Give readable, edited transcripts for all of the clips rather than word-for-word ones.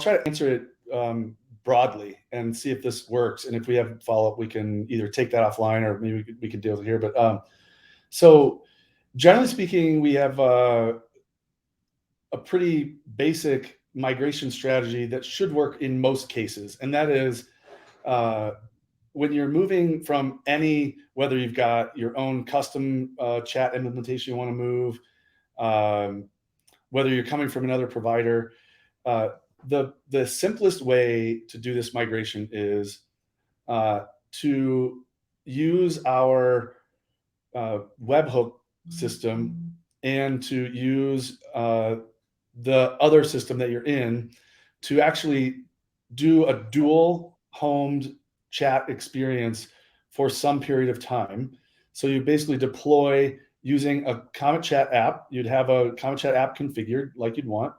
try to answer it broadly and see if this works. And if we have follow-up, we can either take that offline or maybe we can deal with it here. But so generally speaking, we have a pretty basic migration strategy that should work in most cases. And that is when you're moving from whether you've got your own custom chat implementation you want to move, whether you're coming from another provider, the simplest way to do this migration is to use our webhook system and to use the other system that you're in to actually do a dual homed chat experience for some period of time. So you basically deploy using a CometChat app. You'd have a CometChat app configured like you'd want.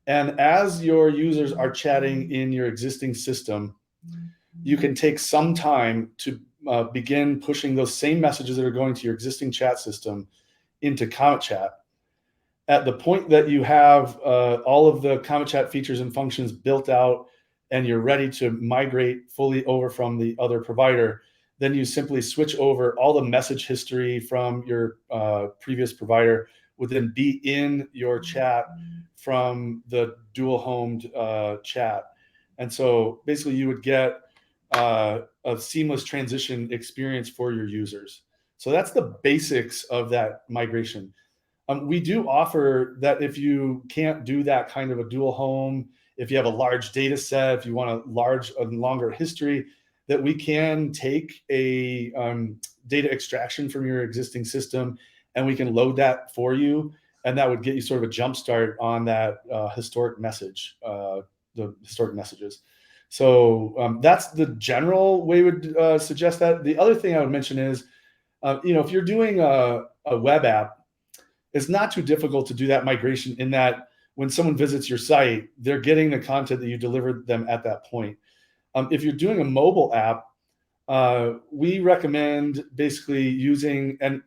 And as your users are chatting in your existing system, you can take some time to begin pushing those same messages that are going to your existing chat system into CometChat. At the point that you have all of the CometChat features and functions built out and you're ready to migrate fully over from the other provider, then you simply switch over. All the message history from your previous provider would then be in your chat from the dual homed chat. And so basically you would get a seamless transition experience for your users. So that's the basics of that migration. We do offer that if you can't do that kind of a dual home, if you have a large data set, if you want a longer history, that we can take a data extraction from your existing system and we can load that for you. And that would get you sort of a jump start on that historic message, the historic messages. So that's the general way we would suggest that. The other thing I would mention is, if you're doing a web app, it's not too difficult to do that migration in that when someone visits your site, they're getting the content that you delivered them at that point. If you're doing a mobile app, we recommend basically using, and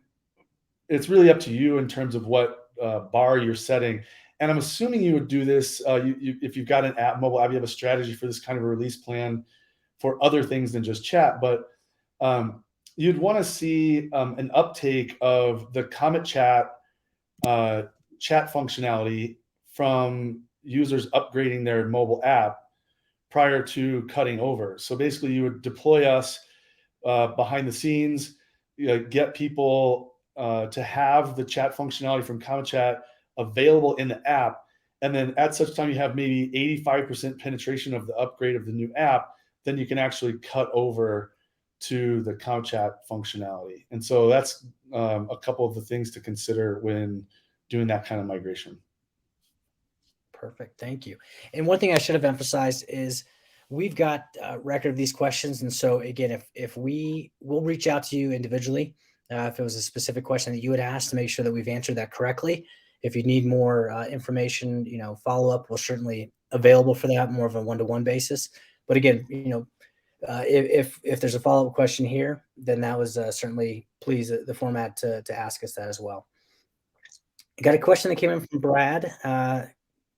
it's really up to you in terms of what bar you're setting. And I'm assuming you would do this, if you've got an mobile app, you have a strategy for this kind of a release plan for other things than just chat. But you'd want to see an uptake of the CometChat chat functionality from users upgrading their mobile app prior to cutting over. So basically you would deploy us behind the scenes, get people to have the chat functionality from CometChat available in the app. And then at such time you have maybe 85% penetration of the upgrade of the new app, then you can actually cut over to the CometChat functionality. And so that's a couple of the things to consider when doing that kind of migration. Perfect. Thank you. And one thing I should have emphasized is we've got a record of these questions. And so again, if we'll reach out to you individually, if it was a specific question that you had asked, to make sure that we've answered that correctly. If you need more information, follow up, we're certainly available for that, more of a one-to-one basis. But again, if there's a follow-up question here, then that was certainly please the format to ask us that as well. I got a question that came in from Brad.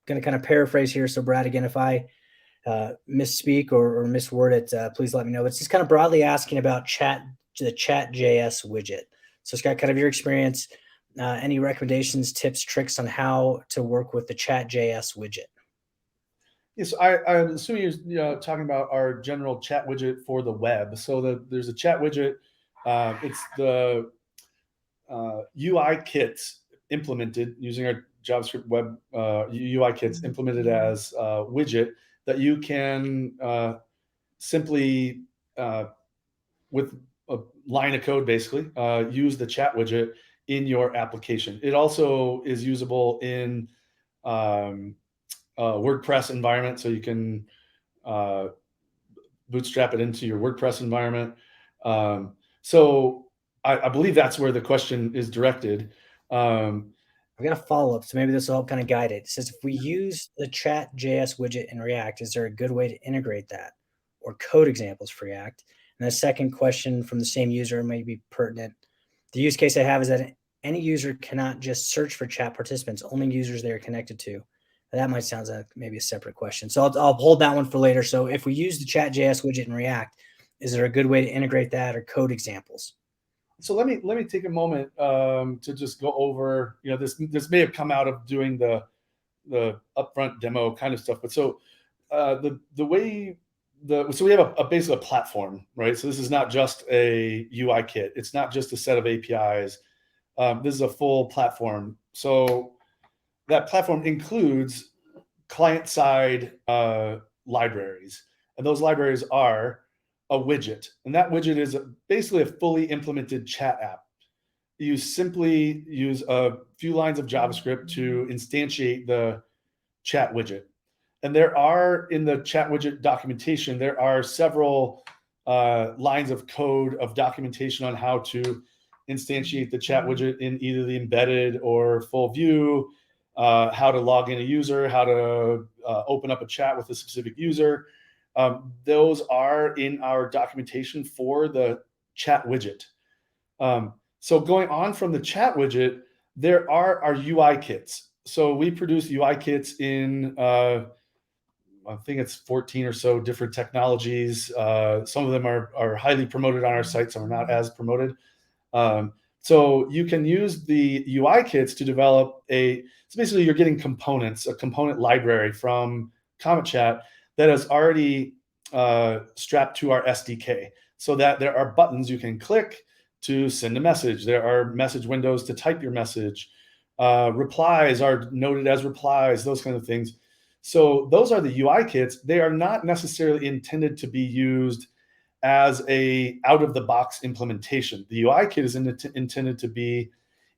Going to kind of paraphrase here. So Brad, again, if I misspeak or misword it, please let me know. It's just kind of broadly asking about the Chat.js widget. So Scott, kind of your experience, any recommendations, tips, tricks on how to work with the Chat.js widget? Yes, I'm assuming you're talking about our general chat widget for the web. So there's a chat widget. It's the UI kits implemented using our JavaScript web UI kits implemented as a widget that you can simply, with a line of code, basically, use the chat widget in your application. It also is usable in WordPress environment, so you can bootstrap it into your WordPress environment. So I believe that's where the question is directed. I've got a follow-up, so maybe this will help kind of guide it. It says, if we use the Chat.js widget in React, is there a good way to integrate that, or code examples for React? And the second question from the same user may be pertinent. The use case I have is that any user cannot just search for chat participants, only users they are connected to. That might sound like maybe a separate question. So I'll hold that one for later. So if we use the Chat.js widget in React, is there a good way to integrate that or code examples? So let me take a moment to just go over, this may have come out of doing the upfront demo kind of stuff, but so the way so we have basically a platform, right? So this is not just a UI kit. It's not just a set of APIs. This is a full platform. So that platform includes client-side libraries, and those libraries are a widget, and that widget is basically a fully implemented chat app. You simply use a few lines of JavaScript to instantiate the chat widget. And there are, in the chat widget documentation, there are several lines of code of documentation on how to instantiate the chat widget in either the embedded or full view, how to log in a user, how to open up a chat with a specific user. Those are in our documentation for the chat widget. So going on from the chat widget, there are our UI kits. So we produce UI kits in, I think it's 14 or so different technologies. Some of them are highly promoted on our site, some are not as promoted. So you can use the UI kits to develop so basically you're getting components, a component library from CometChat that is already strapped to our SDK, so that there are buttons you can click to send a message. There are message windows to type your message. Replies are noted as replies, those kind of things. So those are the UI kits. They are not necessarily intended to be used as a out-of-the-box implementation. The UI kit is intended to be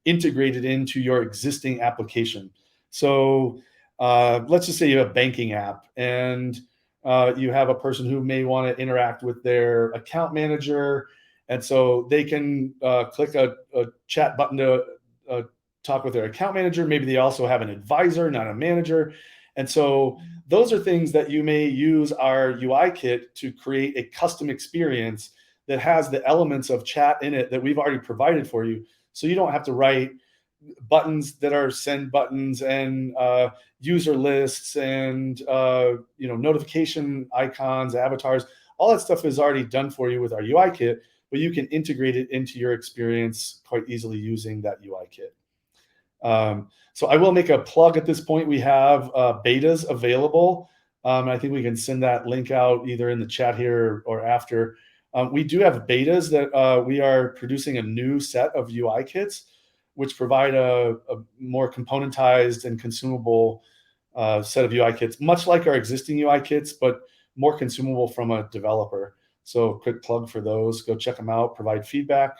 integrated into your existing application. So let's just say you have a banking app, and you have a person who may want to interact with their account manager, and so they can click a chat button to talk with their account manager. Maybe they also have an advisor, not a manager. And so those are things that you may use our UI kit to create a custom experience that has the elements of chat in it that we've already provided for you. So you don't have to write buttons that are send buttons and user lists and notification icons, avatars. All that stuff is already done for you with our UI kit, but you can integrate it into your experience quite easily using that UI kit. So I will make a plug at this point. We have betas available. I think we can send that link out either in the chat here or after. We do have betas that we are producing a new set of UI kits, which provide a more componentized and consumable set of UI kits, much like our existing UI kits, but more consumable from a developer. So quick plug for those. Go check them out, provide feedback.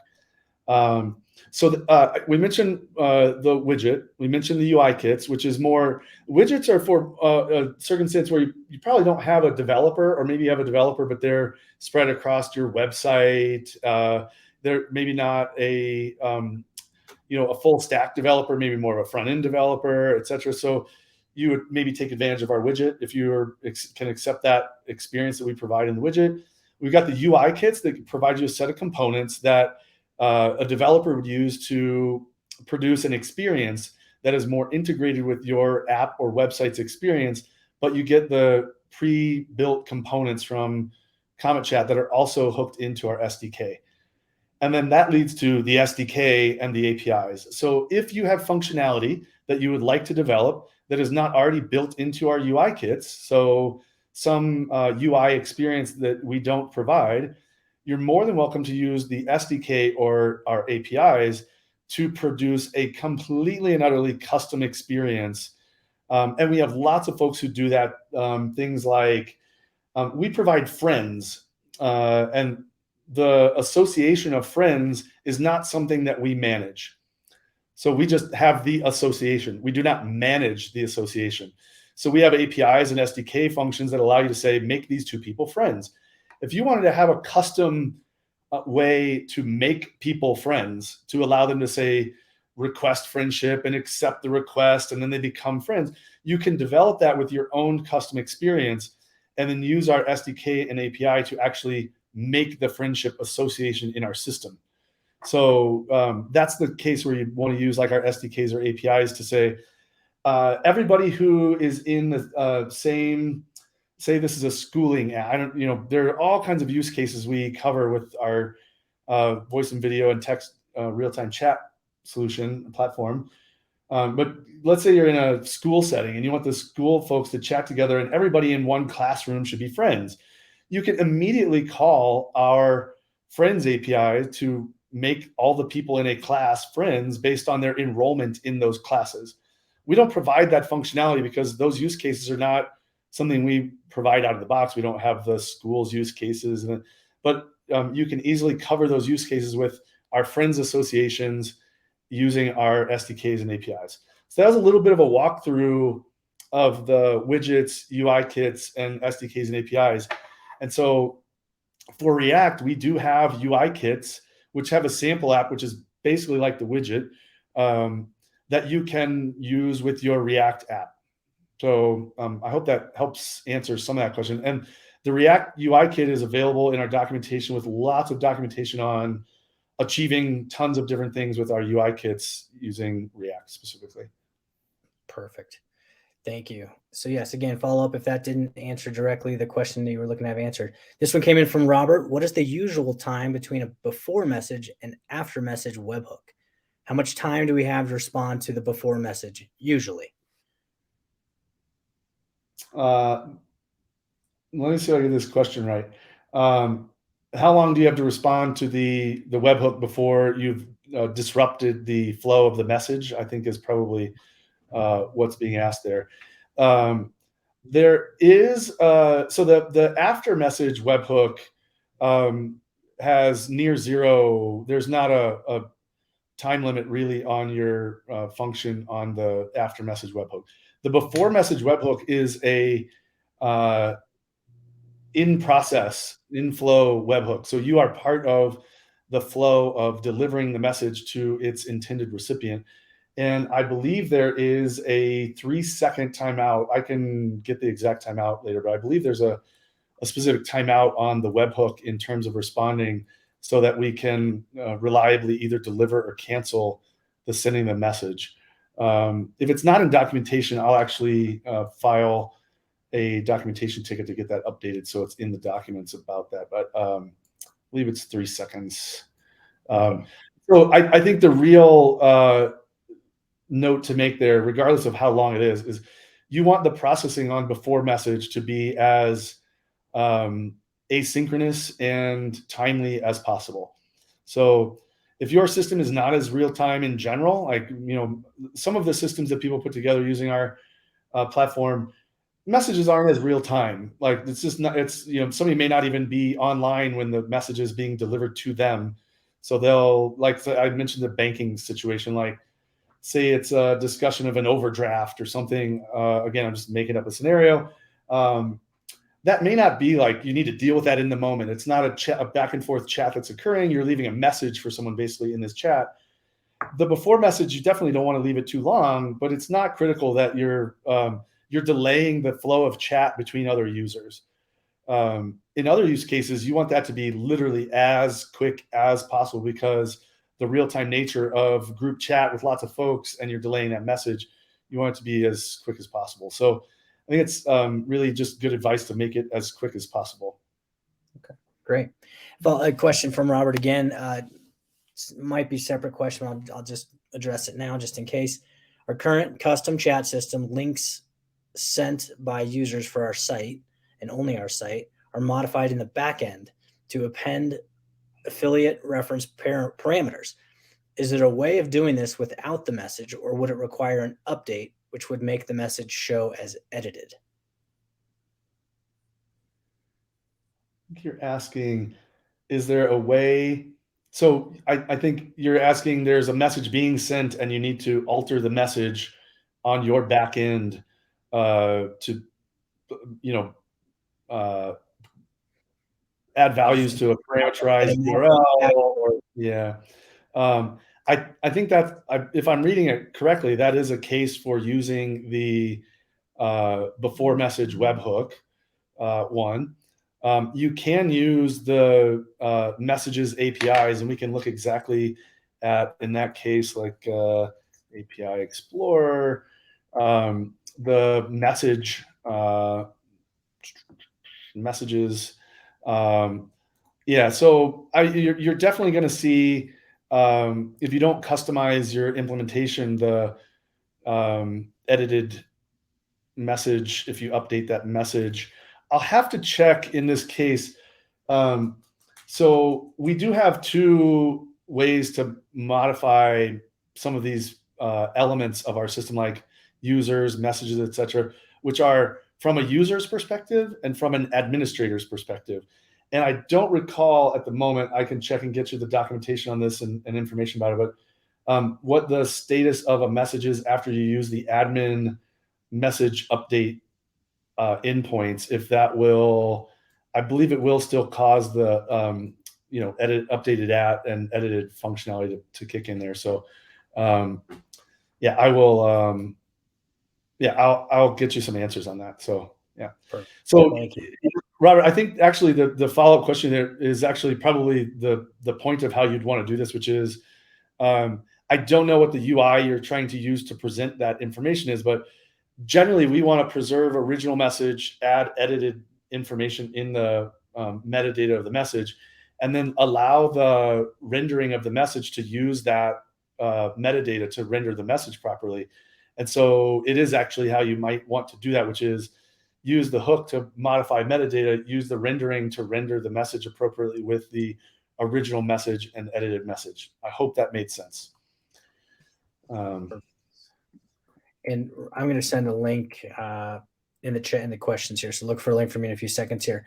We mentioned the widget. We mentioned the UI kits, which is more, widgets are for a circumstance where you probably don't have a developer, or maybe you have a developer, but they're spread across your website. They're maybe not a full stack developer, maybe more of a front end developer, et cetera. So you would maybe take advantage of our widget if you can accept that experience that we provide in the widget. We've got the UI kits that provide you a set of components that a developer would use to produce an experience that is more integrated with your app or website's experience, but you get the pre-built components from CometChat that are also hooked into our SDK. And then that leads to the SDK and the APIs. So if you have functionality that you would like to develop that is not already built into our UI kits, so some UI experience that we don't provide, you're more than welcome to use the SDK or our APIs to produce a completely and utterly custom experience. And we have lots of folks who do that. Things like we provide friends, and the association of friends is not something that we manage. So we just have the association. We do not manage the association. So we have APIs and SDK functions that allow you to say, make these two people friends. If you wanted to have a custom way to make people friends, to allow them to say, request friendship and accept the request, and then they become friends, you can develop that with your own custom experience and then use our SDK and API to actually make the friendship association in our system. So that's the case where you want to use like our SDKs or APIs to say, everybody who is in the same, say this is a schooling app. I don't, there are all kinds of use cases we cover with our voice and video and text real-time chat solution platform. But let's say you're in a school setting and you want the school folks to chat together and everybody in one classroom should be friends. You can immediately call our Friends API to make all the people in a class friends based on their enrollment in those classes. We don't provide that functionality because those use cases are not something we provide out of the box. We don't have the school's use cases, but you can easily cover those use cases with our friends associations using our SDKs and APIs. So that was a little bit of a walkthrough of the widgets, UI kits, and SDKs and APIs. And so for React, we do have UI kits, which have a sample app, which is basically like the widget that you can use with your React app. So I hope that helps answer some of that question. And the React UI kit is available in our documentation with lots of documentation on achieving tons of different things with our UI kits using React specifically. Perfect. Thank you. So yes, again, follow up if that didn't answer directly the question that you were looking to have answered. This one came in from Robert. What is the usual time between a before message and after message webhook? How much time do we have to respond to the before message usually? Let me see if I get this question right. How long do you have to respond to the webhook before you've disrupted the flow of the message? I think is probably what's being asked there. There is so the after message webhook has near zero. There's not a time limit really on your function on the after message webhook. The before message webhook is a in process, in flow webhook. So you are part of the flow of delivering the message to its intended recipient. And I believe there is a 3-second timeout. I can get the exact timeout later, but I believe there's a specific timeout on the webhook in terms of responding so that we can reliably either deliver or cancel the sending the message. If it's not in documentation, I'll actually file a documentation ticket to get that updated so it's in the documents about that. But I believe it's 3 seconds. So I think the real note to make there, regardless of how long it is you want the processing on before message to be as asynchronous and timely as possible. So if your system is not as real time in general, like some of the systems that people put together using our platform, messages aren't as real time. Like it's just not. It's somebody may not even be online when the message is being delivered to them. So they'll I mentioned the banking situation, like say it's a discussion of an overdraft or something. Again, I'm just making up a scenario. That may not be like you need to deal with that in the moment. It's not a back and forth chat that's occurring. You're leaving a message for someone basically in this chat. The before message, you definitely don't want to leave it too long, but it's not critical that you're delaying the flow of chat between other users. In other use cases, you want that to be literally as quick as possible because the real-time nature of group chat with lots of folks and you're delaying that message, you want it to be as quick as possible. So I think it's really just good advice to make it as quick as possible. Okay, great. Well, a question from Robert again. Might be a separate question. I'll just address it now just in case. Our current custom chat system links sent by users for our site and only our site are modified in the back end to append affiliate reference parameters. Is it a way of doing this without the message, or would it require an update which would make the message show as edited? I think you're asking, is there a way? So I think you're asking there's a message being sent and you need to alter the message on your back end to add values to a parameterized URL or yeah. I think that if I'm reading it correctly, that is a case for using the before message webhook one. You can use the messages APIs, and we can look exactly at, in that case, like API Explorer. The messages. Yeah, so you're definitely going to see, if you don't customize your implementation, the edited message, if you update that message. I'll have to check in this case. Um, so we do have two ways to modify some of these elements of our system, like users, messages, etc., which are from a user's perspective and from an administrator's perspective. And I don't recall at the moment. I can check and get you the documentation on this and information about it. But what the status of a message is after you use the admin message update endpoints, if that will, I believe it will still cause the updated at and edited functionality to kick in there. So yeah, I will yeah, I'll get you some answers on that. So yeah. Perfect. So Thank you. Robert, I think actually the follow-up question there is actually probably the point of how you'd want to do this, which is I don't know what the UI you're trying to use to present that information is, but generally we want to preserve original message, add edited information in the metadata of the message, and then allow the rendering of the message to use that metadata to render the message properly. And so it is actually how you might want to do that, which is use the hook to modify metadata, use the rendering to render the message appropriately with the original message and edited message. I hope that made sense. And I'm going to send a link in the chat in the questions here. So look for a link from me in a few seconds here.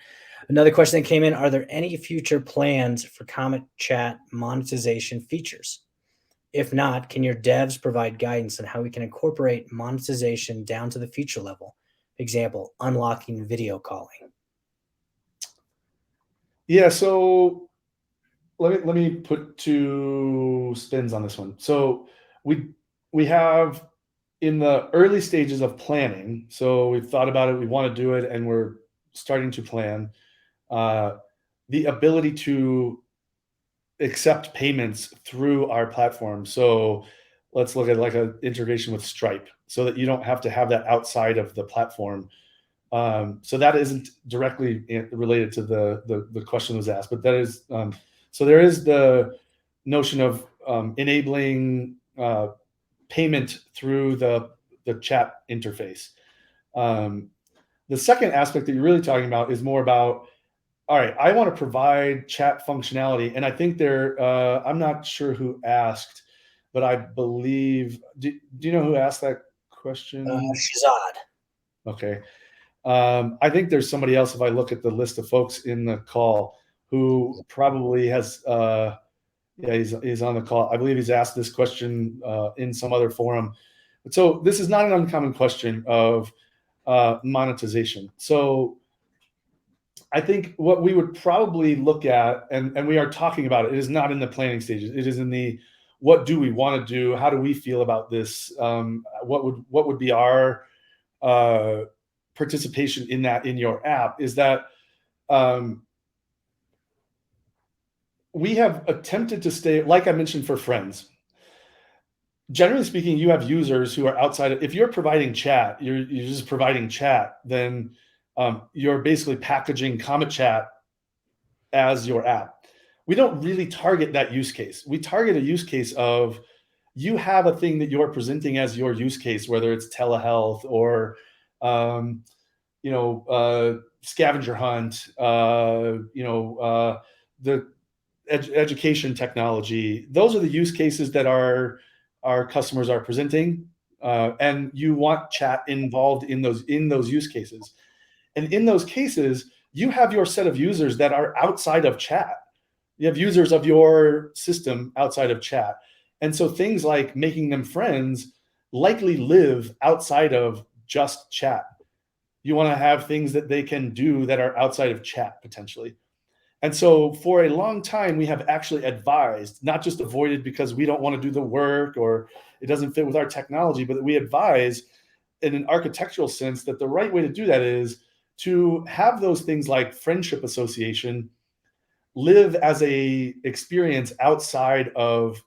Another question that came in: are there any future plans for CometChat monetization features? If not, can your devs provide guidance on how we can incorporate monetization down to the feature level? Example, unlocking video calling. Yeah, so let me put two spins on this one. So we have in the early stages of planning. So we've thought about it, we want to do it, and we're starting to plan the ability to accept payments through our platform. So let's look at like an integration with Stripe, so that you don't have to have that outside of the platform. So that isn't directly related to the question that was asked, but that is so there is the notion of enabling payment through the chat interface. The second aspect that you're really talking about is more about, all right, I want to provide chat functionality, and I think I'm not sure who asked, but I believe, do you know who asked that question? Shazad. Okay. I think there's somebody else, if I look at the list of folks in the call, who probably has, yeah, he's on the call. I believe he's asked this question in some other forum. But so this is not an uncommon question of monetization. So I think what we would probably look at, and we are talking about it, it is not in the planning stages. It is in the, what do we want to do? How do we feel about this? What would be our participation in that in your app? Is that we have attempted to stay, like I mentioned, for friends. Generally speaking, you have users who are outside of, if you're providing chat, you're just providing chat, then you're basically packaging CometChat as your app. We don't really target that use case. We target a use case of, you have a thing that you're presenting as your use case, whether it's telehealth or scavenger hunt, the education technology. Those are the use cases that our customers are presenting, and you want chat involved in those use cases. And in those cases, you have your set of users that are outside of chat. You have users of your system outside of chat. And so things like making them friends likely live outside of just chat. You want to have things that they can do that are outside of chat potentially. And so for a long time, we have actually advised, not just avoided because we don't want to do the work or it doesn't fit with our technology, but we advise in an architectural sense that the right way to do that is to have those things like friendship association live as a experience outside of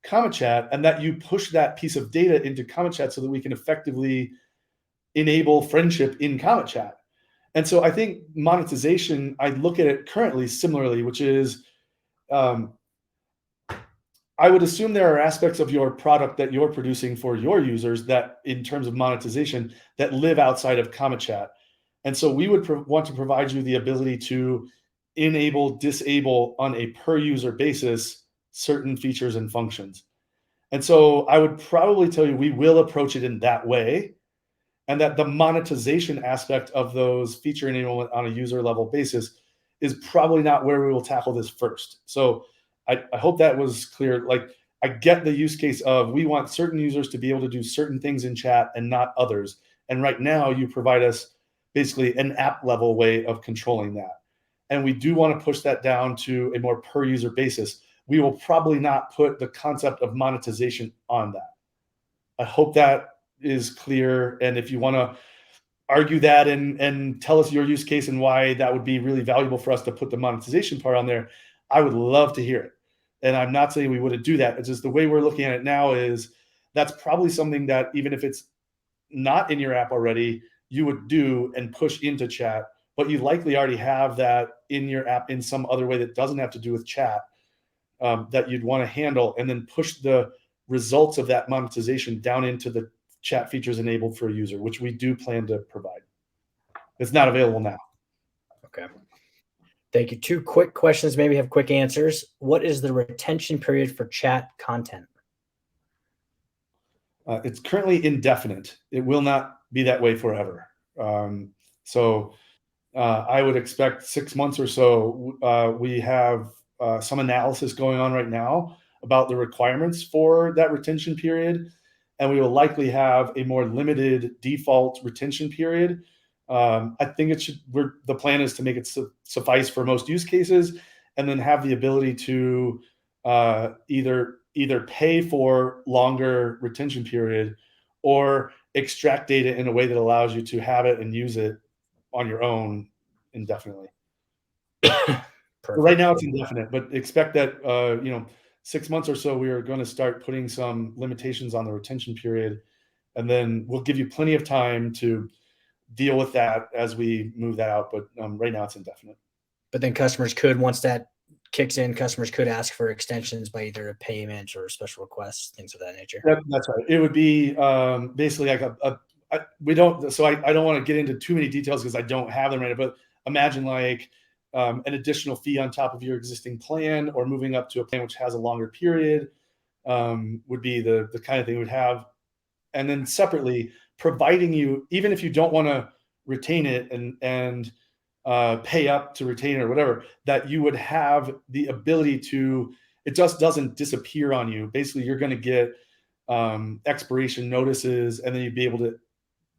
CometChat, and that you push that piece of data into CometChat so that we can effectively enable friendship in CometChat. And so I think monetization, I look at it currently similarly, which is um, I would assume there are aspects of your product that you're producing for your users that, in terms of monetization, that live outside of CometChat. And so we would want to provide you the ability to enable, disable on a per user basis certain features and functions. And so I would probably tell you we will approach it in that way, and that the monetization aspect of those feature enablement on a user level basis is probably not where we will tackle this first. So I hope that was clear. Like, I get the use case of we want certain users to be able to do certain things in chat and not others. And right now you provide us basically an app level way of controlling that. And we do want to push that down to a more per user basis. We will probably not put the concept of monetization on that. I hope that is clear. And if you want to argue that and tell us your use case and why that would be really valuable for us to put the monetization part on there, I would love to hear it. And I'm not saying we wouldn't do that. It's just the way we're looking at it now is that's probably something that, even if it's not in your app already, you would do and push into chat, but you likely already have that in your app in some other way that doesn't have to do with chat, that you'd want to handle, and then push the results of that monetization down into the chat features enabled for a user, which we do plan to provide. It's not available now. Okay. Thank you. 2 quick questions, maybe have quick answers. What is the retention period for chat content? It's currently indefinite. It will not be that way forever. So I would expect 6 months or so. We have some analysis going on right now about the requirements for that retention period, and we will likely have a more limited default retention period. I think it should. The plan is to make it suffice for most use cases, and then have the ability to either pay for longer retention period or extract data in a way that allows you to have it and use it on your own indefinitely. Right now it's indefinite, but expect that 6 months or so we are going to start putting some limitations on the retention period, and then we'll give you plenty of time to deal with that as we move that out. But right now it's indefinite. But then customers could, once that kicks in, customers could ask for extensions by either a payment or special requests, things of that nature. That's right. It would be basically like we don't. So I don't want to get into too many details because I don't have them right now. But imagine like an additional fee on top of your existing plan, or moving up to a plan which has a longer period, would be the kind of thing we would have. And then separately, providing you, even if you don't want to retain it and pay up to retain it or whatever, that you would have the ability to, it just doesn't disappear on you. Basically, you're going to get expiration notices, and then you'd be able to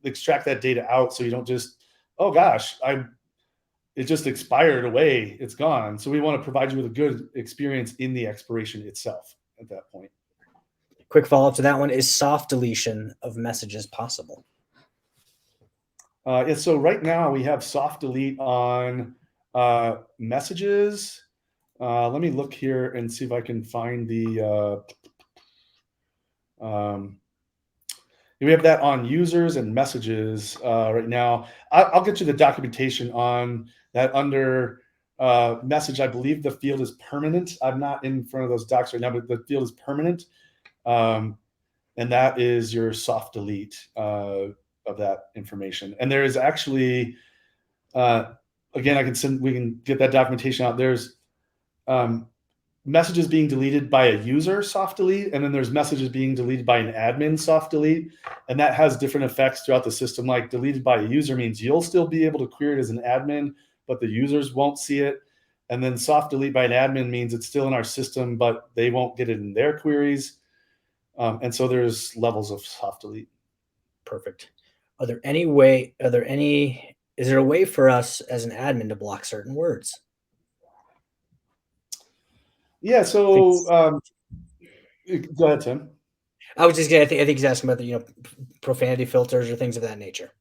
extract that data out, so you don't just, oh gosh, it just expired away, it's gone. So we want to provide you with a good experience in the expiration itself at that point. Quick follow-up to that one: is soft deletion of messages possible? Yeah, so right now we have soft delete on messages. Let me look here and see if I can find the we have that on users and messages right now. I'll get you the documentation on that under message. I believe the field is permanent. I'm not in front of those docs right now, but the field is permanent. And that is your soft delete of that information. And there is actually, again, we can get that documentation out. There's messages being deleted by a user soft delete, and then there's messages being deleted by an admin soft delete. And that has different effects throughout the system. Like, deleted by a user means you'll still be able to query it as an admin, but the users won't see it. And then soft delete by an admin means it's still in our system, but they won't get it in their queries. And so there's levels of soft delete. Perfect. Is there a way for us as an admin to block certain words? Yeah. So go ahead, Tim. I was just I think he's asking about the profanity filters or things of that nature.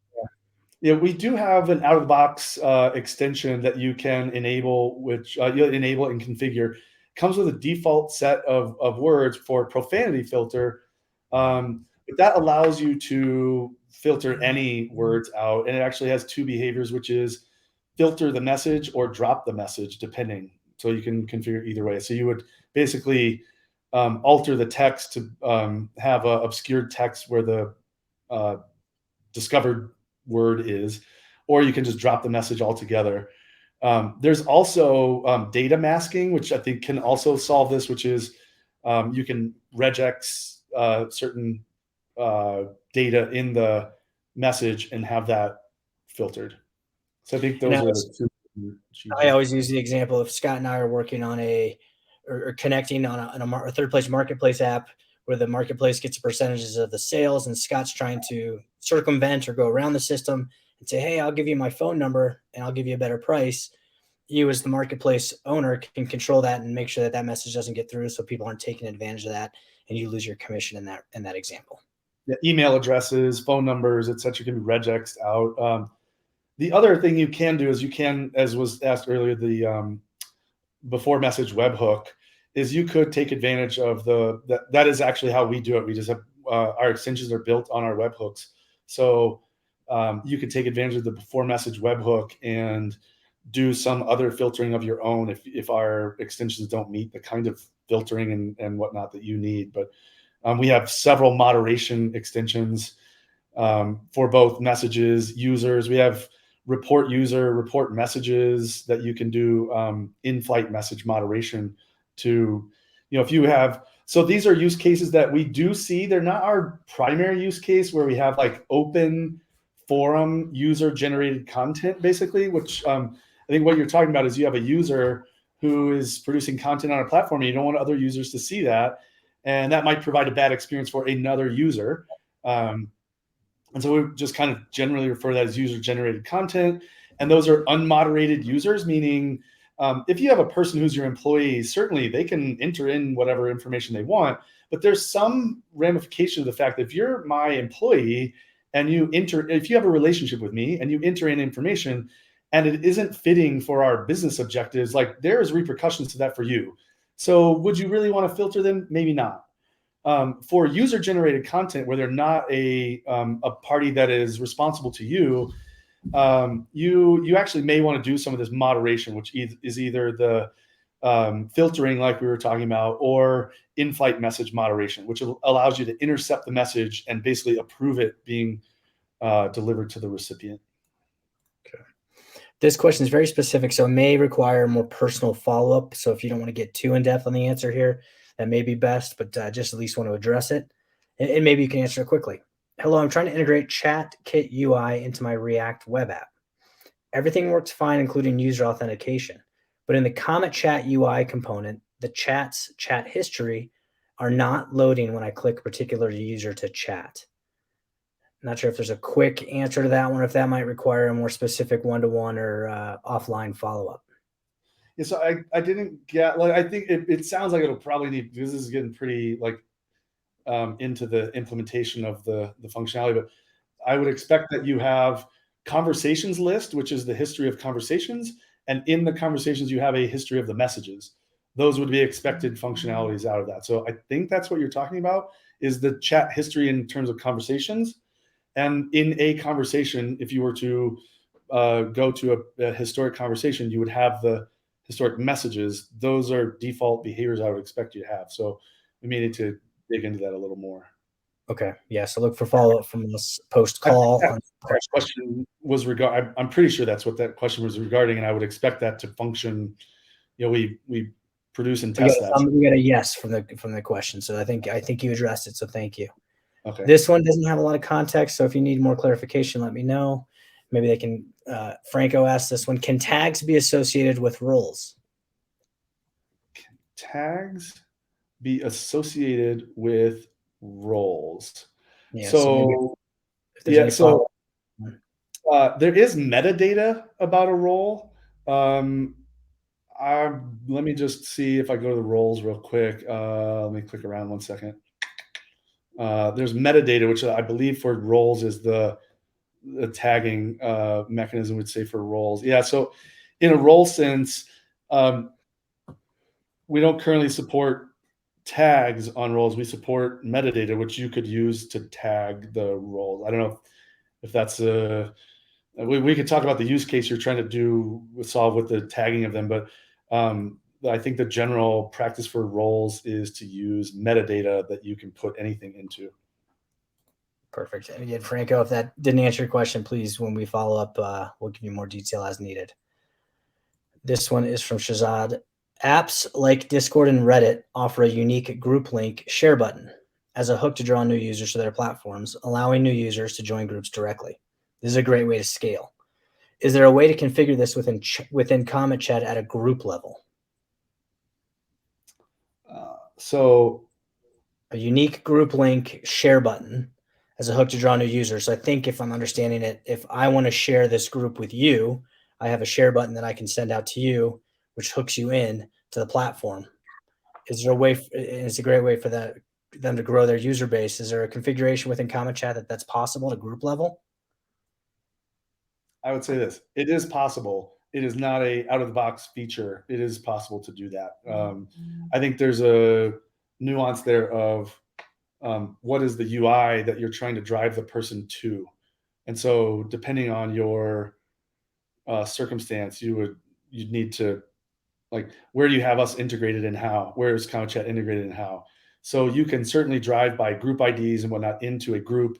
Yeah, we do have an out of the box extension that you can enable, which you'll enable and configure. comes with a default set of words for profanity filter. But that allows you to filter any words out. And it actually has two behaviors, which is filter the message or drop the message, depending. So you can configure either way. So you would basically alter the text to have a obscured text where the discovered word is, or you can just drop the message altogether. There's also data masking, which I think can also solve this, which is you can regex certain data in the message and have that filtered. So I think those are the two. I always use the example of Scott and I are working on or connecting on a third place marketplace app where the marketplace gets percentages of the sales, and Scott's trying to circumvent or go around the system and say, hey, I'll give you my phone number and I'll give you a better price. You as the marketplace owner can control that and make sure that that message doesn't get through so people aren't taking advantage of that and you lose your commission in that example. Yeah, email addresses, phone numbers, etc., can be regexed out. The other thing you can do is you can, as was asked earlier, the before message webhook is you could take advantage of that is actually how we do it. We just have our extensions are built on our webhooks. So you could take advantage of the before message webhook and do some other filtering of your own if our extensions don't meet the kind of filtering and whatnot that you need. But we have several moderation extensions for both messages, users. We have report user, report messages that you can do in-flight message moderation to, if you have, so these are use cases that we do see. They're not our primary use case where we have like open forum user generated content, basically, which I think what you're talking about is you have a user who is producing content on a platform and you don't want other users to see that. And that might provide a bad experience for another user. And so we just kind of generally refer to that as user-generated content. And those are unmoderated users, meaning if you have a person who's your employee, certainly they can enter in whatever information they want. But there's some ramification of the fact that if you're my employee and if you have a relationship with me and you enter in information and it isn't fitting for our business objectives, like there's repercussions to that for you. So would you really want to filter them? Maybe not. For user-generated content where they're not a party that is responsible to you, you actually may want to do some of this moderation, which is either the filtering like we were talking about, or in-flight message moderation, which allows you to intercept the message and basically approve it being delivered to the recipient. Okay. This question is very specific, so it may require more personal follow-up. So if you don't want to get too in-depth on the answer here, that may be best, but just at least want to address it. And maybe you can answer it quickly. Hello, I'm trying to integrate ChatKit UI into my React web app. Everything works fine, including user authentication. But in the CometChat UI component, the chat history are not loading when I click a particular user to chat. Not sure if there's a quick answer to that one, if that might require a more specific one-to-one or offline follow-up. Yeah, so I didn't get, like, I think it sounds like it'll probably need, this is getting pretty like into the implementation of the functionality, but I would expect that you have conversations list, which is the history of conversations. And in the conversations, you have a history of the messages. Those would be expected functionalities out of that. So I think that's what you're talking about, is the chat history in terms of conversations. And in a conversation, if you were to go to a historic conversation, you would have the historic messages. Those are default behaviors I would expect you to have. So we may need to dig into that a little more. Okay. Yeah. So look for follow-up from this post call. That question was I'm pretty sure that's what that question was regarding, and I would expect that to function. We produce and test that. We got a yes from the question. So I think you addressed it. So thank you. Okay. This one doesn't have a lot of context. So if you need more clarification, let me know. Maybe they can, Franco asked this one, can tags be associated with roles? Can tags be associated with roles? Yeah, so there is metadata about a role. Let me just see if I go to the roles real quick. Let me click around 1 second. There's metadata, which I believe for roles is the tagging mechanism would say for roles. Yeah. So in a role sense, we don't currently support tags on roles. We support metadata, which you could use to tag the roles. I don't know if that's a we could talk about the use case you're trying to solve with the tagging of them, but I think the general practice for roles is to use metadata that you can put anything into. Perfect. And again, Franco, if that didn't answer your question, please, when we follow up, we'll give you more detail as needed. This one is from Shazad. Apps like Discord and Reddit offer a unique group link share button as a hook to draw new users to their platforms, allowing new users to join groups directly. This is a great way to scale. Is there a way to configure this within CometChat at a group level? So a unique group link share button as a hook to draw new users. So I think if I'm understanding it, if I want to share this group with you, I have a share button that I can send out to you, which hooks you in to the platform. Is there a way? It's a great way for them to grow their user base. Is there a configuration within CometChat that's possible at group level? I would say this: it is possible. It is not a out of the box feature. It is possible to do that. I think there's a nuance there of what is the UI that you're trying to drive the person to, and so depending on your circumstance, you'd need to, like, where do you have us integrated and how? Where is CometChat integrated and how? So you can certainly drive by group IDs and whatnot into a group,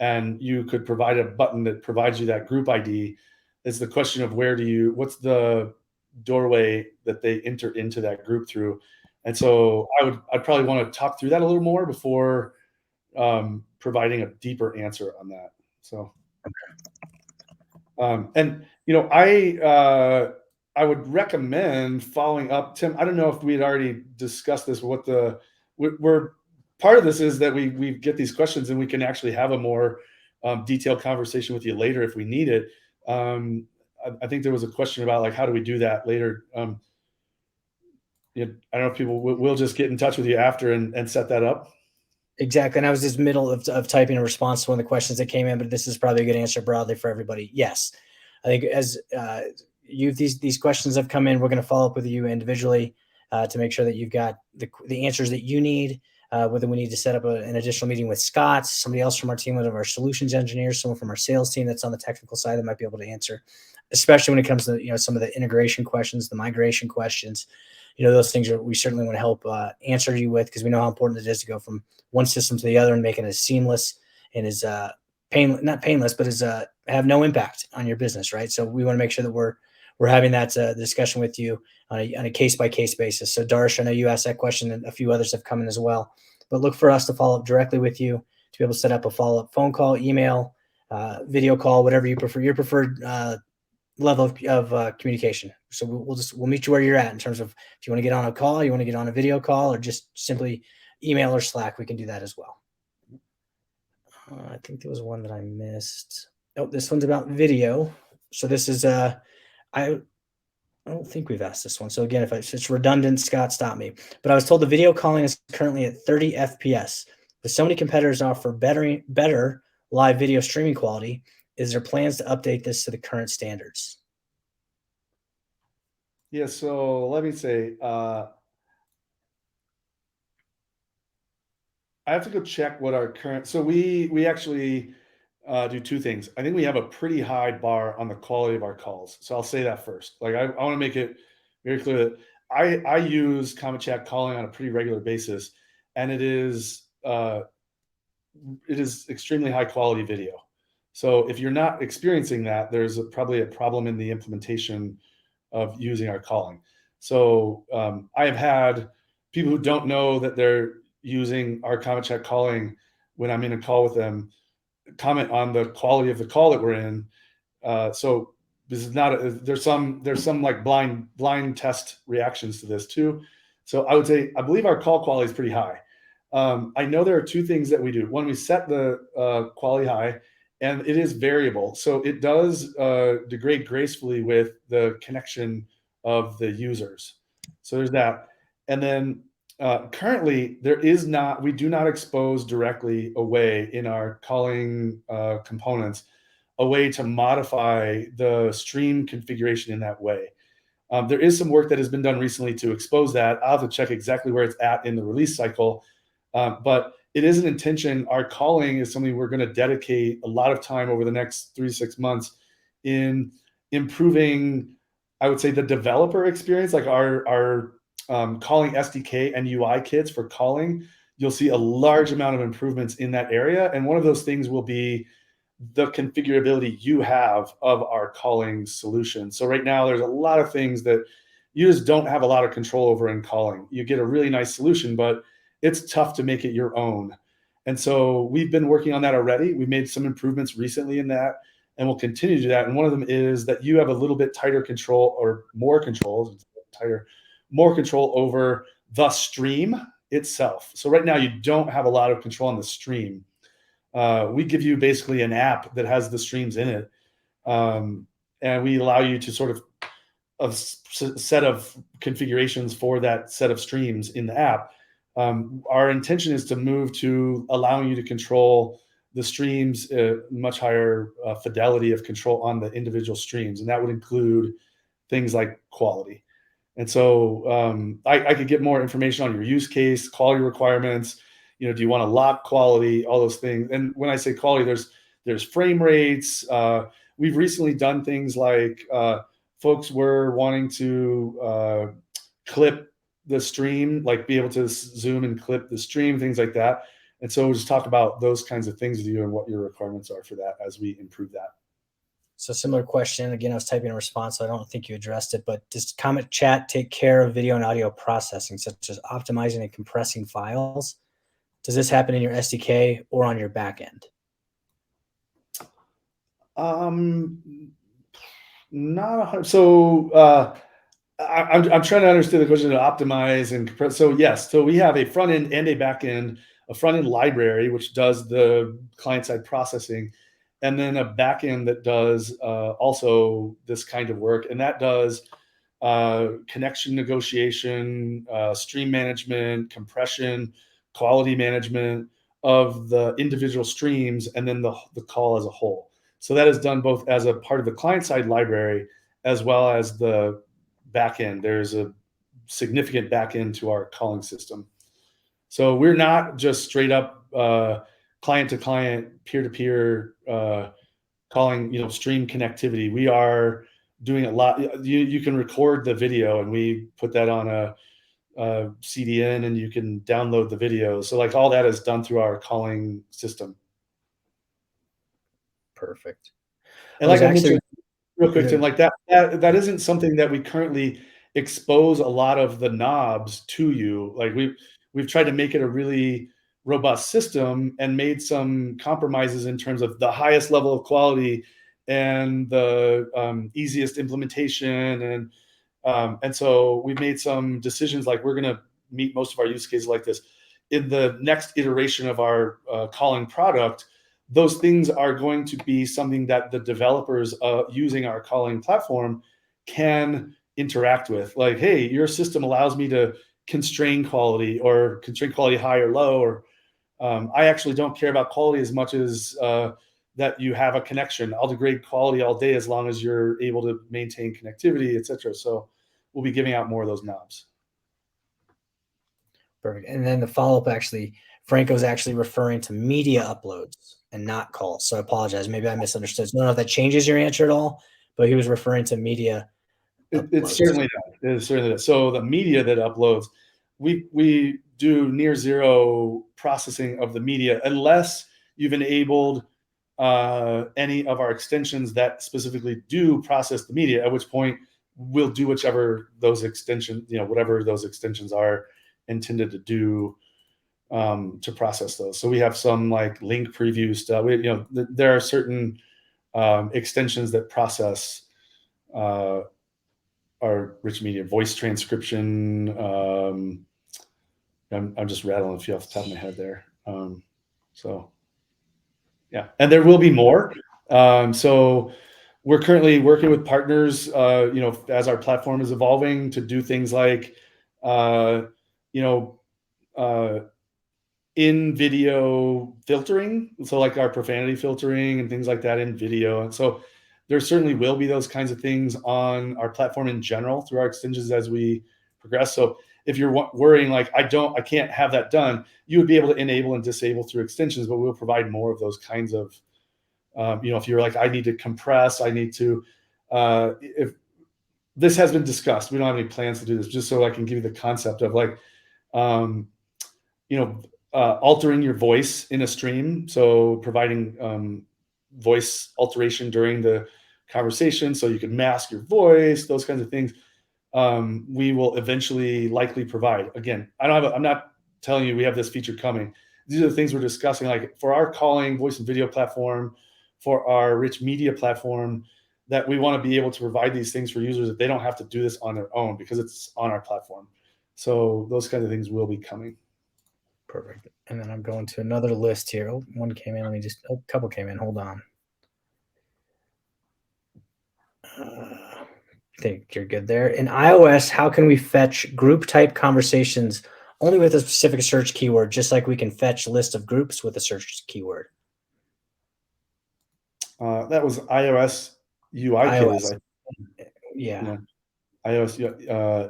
and you could provide a button that provides you that group ID. It's the question of what's the doorway that they enter into that group through. And so I'd probably want to talk through that a little more before providing a deeper answer on that. So, and I would recommend following up, Tim. I don't know if we had already discussed this. We're part of this is that we get these questions and we can actually have a more detailed conversation with you later if we need it. I think there was a question about, like, how do we do that later? I don't know if people will just get in touch with you after and set that up. Exactly. And I was just middle of typing a response to one of the questions that came in, but this is probably a good answer broadly for everybody. Yes. I think as these questions have come in, we're going to follow up with you individually to make sure that you've got the answers that you need, whether we need to set up an additional meeting with Scott, somebody else from our team, one of our solutions engineers, someone from our sales team that's on the technical side that might be able to answer, especially when it comes to, some of the integration questions, the migration questions. Those things we certainly want to help answer you with, because we know how important it is to go from one system to the other and make it as seamless and as not painless, but as have no impact on your business, right? So we want to make sure that we're having that discussion with you on a case by case basis. So Darsh, I know you asked that question, and a few others have come in as well. But look for us to follow up directly with you, to be able to set up a follow up phone call, email, video call, whatever you prefer, your preferred level of communication. So we'll meet you where you're at in terms of, if you want to get on a call, you want to get on a video call, or just simply email or Slack, we can do that as well. I think there was one that I missed. Oh, this one's about video. So this is I don't think we've asked this one. So again, if it's redundant, Scott, stop me. But I was told the video calling is currently at 30 FPS. With so many competitors offer better live video streaming quality, is there plans to update this to the current standards? Yeah, so let me say, I have to go check what our current. So we actually do two things. I think we have a pretty high bar on the quality of our calls. So I'll say that first. Like, I want to make it very clear that I use CometChat calling on a pretty regular basis, and it is extremely high quality video. So if you're not experiencing that, there's probably a problem in the implementation of using our calling. So I have had people who don't know that they're using our CometChat calling when I'm in a call with them comment on the quality of the call that we're in. So this is not there's some like blind test reactions to this too. So I would say I believe our call quality is pretty high. I know there are two things that we do. One, we set the quality high, and it is variable. So it does degrade gracefully with the connection of the users. So there's that. And then currently we do not expose directly a way in our calling components, a way to modify the stream configuration in that way. There is some work that has been done recently to expose that. I'll have to check exactly where it's at in the release cycle. But it is an intention. Our calling is something we're going to dedicate a lot of time over the next 3 to 6 months in improving, I would say, the developer experience, like our calling SDK and UI kits for calling. You'll see a large amount of improvements in that area. And one of those things will be the configurability you have of our calling solution. So right now, there's a lot of things that you just don't have a lot of control over in calling. You get a really nice solution, but it's tough to make it your own. And so we've been working on that already. We made some improvements recently in that, and we'll continue to do that. And one of them is that you have a little bit tighter control, or more control, tighter, more control over the stream itself. So right now, you don't have a lot of control on the stream. We give you basically an app that has the streams in it, and we allow you to sort of a set of configurations for that set of streams in the app. Our intention is to move to allowing you to control the streams, much higher fidelity of control on the individual streams, and that would include things like quality. And so I could get more information on your use case, quality requirements. Do you want to lock quality, all those things? And when I say quality, there's frame rates. We've recently done things like folks were wanting to clip the stream, like be able to zoom and clip the stream, things like that. And so we'll just talk about those kinds of things with you and what your requirements are for that as we improve that. So similar question. Again, I was typing a response, so I don't think you addressed it, but does CometChat take care of video and audio processing, such as optimizing and compressing files? Does this happen in your SDK or on your back end? Not so. I'm trying to understand the question to optimize and compress. So yes, so we have a front end and a back end, a front end library which does the client side processing, and then a back end that does also this kind of work, and that does connection negotiation, stream management, compression, quality management of the individual streams, and then the call as a whole. So that is done both as a part of the client side library as well as the backend. There's a significant backend to our calling system. So we're not just straight up client to client, peer to peer calling, stream connectivity. We are doing a lot. You can record the video, and we put that on a CDN, and you can download the video. So like all that is done through our calling system. Perfect. And like I mentioned real quick, Tim, like that isn't something that we currently expose a lot of the knobs to you. Like we've tried to make it a really robust system and made some compromises in terms of the highest level of quality and the easiest implementation. And so we've made some decisions, like we're going to meet most of our use cases like this. In the next iteration of our calling product, those things are going to be something that the developers using our calling platform can interact with. Like, hey, your system allows me to constrain quality, or constrain quality high or low, or I actually don't care about quality as much as that you have a connection. I'll degrade quality all day as long as you're able to maintain connectivity, et cetera. So we'll be giving out more of those knobs. Perfect. And then the follow-up, actually, Franco's actually referring to media uploads and not calls. So I apologize. Maybe I misunderstood. So I don't know if that changes your answer at all, but he was referring to media. It certainly does. It certainly does. So the media that uploads, we do near zero processing of the media unless you've enabled any of our extensions that specifically do process the media, at which point we'll do whichever those extensions, whatever those extensions are intended to do to process those. So we have some like link preview stuff. There are certain extensions that process our rich media, voice transcription. I'm just rattling a few off the top of my head there. So yeah, and there will be more. So we're currently working with partners, as our platform is evolving, to do things like, in video filtering. So like our profanity filtering and things like that in video. And so there certainly will be those kinds of things on our platform in general through our extensions as we progress. So if you're worrying like I can't have that done, you would be able to enable and disable through extensions, but we'll provide more of those kinds of, if you're like, I need to compress, I need to, if this has been discussed, we don't have any plans to do this, just so I can give you the concept of like, um, altering your voice in a stream. So providing voice alteration during the conversation, so you can mask your voice, those kinds of things. We will eventually likely provide. Again, I'm not telling you we have this feature coming. These are the things we're discussing, like for our calling, voice and video platform, for our rich media platform, that we want to be able to provide these things for users that they don't have to do this on their own because it's on our platform. So those kinds of things will be coming. Perfect. And then I'm going to another list here. Oh, one came in. A couple came in. Hold on. I think you're good there. In iOS, how can we fetch group type conversations only with a specific search keyword, just like we can fetch list of groups with a search keyword? That was iOS UI kit, iOS. Yeah. iOS,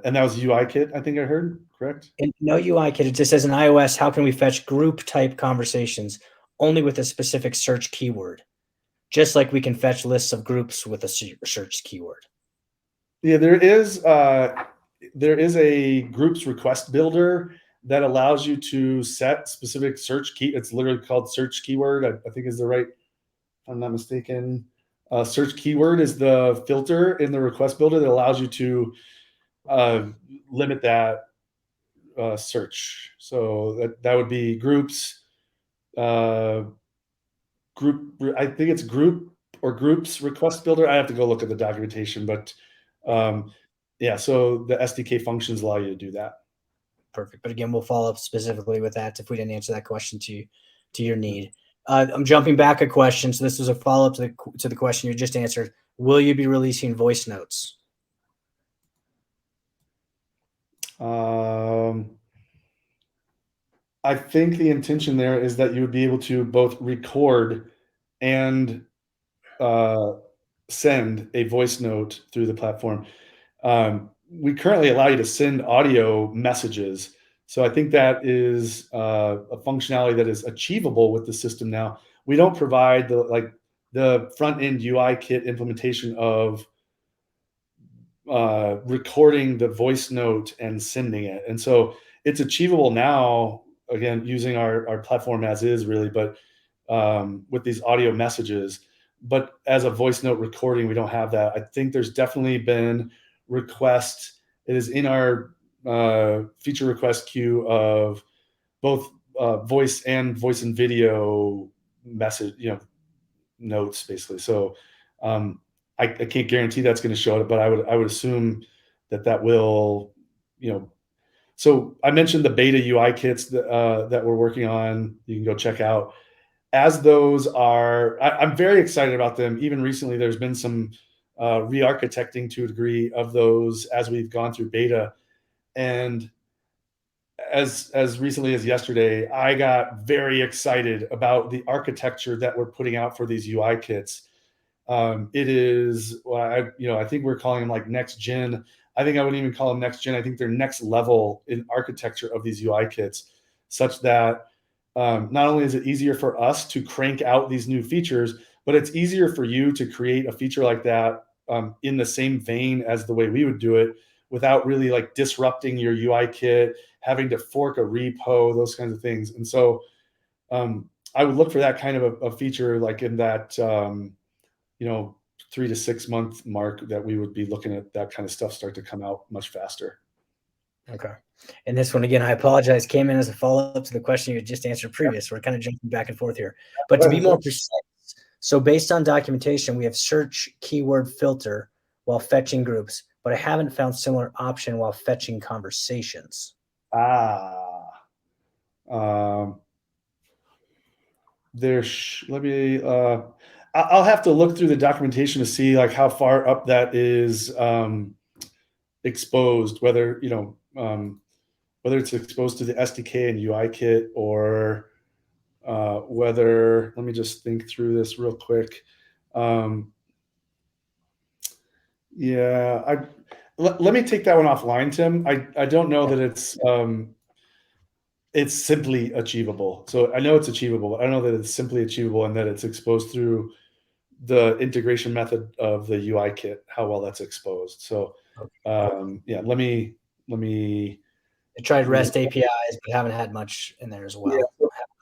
and that was UI kit, I think I heard, correct? And no UI kit. It just says in iOS, how can we fetch group type conversations only with a specific search keyword, just like we can fetch lists of groups with a search keyword? Yeah, there is a groups request builder that allows you to set specific search key. It's literally called search keyword. I think is the right, if I'm not mistaken. Search keyword is the filter in the request builder that allows you to limit that search. So that would be groups, group. I think it's group or groups request builder. I have to go look at the documentation, but yeah. So the SDK functions allow you to do that. Perfect. But again, we'll follow up specifically with that if we didn't answer that question to your need. I'm jumping back a question. So this was a follow up to the question you just answered. Will you be releasing voice notes? I think the intention there is that you would be able to both record and send a voice note through the platform. We currently allow you to send audio messages. So I think that is a functionality that is achievable with the system now. We don't provide the front end UI kit implementation of recording the voice note and sending it. And so it's achievable now, again, using our platform as is really, but with these audio messages. But as a voice note recording, we don't have that. I think there's definitely been requests. It is in our feature request queue of both voice and video message, notes basically. So I can't guarantee that's going to show it, but I would assume that will, So I mentioned the beta UI kits that we're working on. You can go check out. As those are, I'm very excited about them. Even recently, there's been some re-architecting to a degree of those as we've gone through beta. And as recently as yesterday, I got very excited about the architecture that we're putting out for these UI kits. It is, well, I think we're calling them like next gen. I think I wouldn't even call them next gen. I think they're next level in architecture of these UI kits, such that not only is it easier for us to crank out these new features, but it's easier for you to create a feature like that in the same vein as the way we would do it, without really like disrupting your UI kit, having to fork a repo, those kinds of things. And so I would look for that kind of a feature, like in that 3 to 6 month mark, that we would be looking at that kind of stuff start to come out much faster. Okay. And this one, again, I apologize, came in as a follow-up to the question you just answered previous. We're kind of jumping back and forth here. But to be more precise, so based on documentation, we have search keyword filter while fetching groups, but I haven't found similar option while fetching conversations. Let me, I'll have to look through the documentation to see like how far up that is exposed, whether it's exposed to the SDK and UI kit, or whether, let me just think through this real quick. Yeah, let me take that one offline, Tim. I don't know that it's simply achievable. So I know it's achievable, but I don't know that it's simply achievable and that it's exposed through the integration method of the UI kit, how well that's exposed. So yeah, let me I tried let me REST APIs, but haven't had much in there as yeah. well.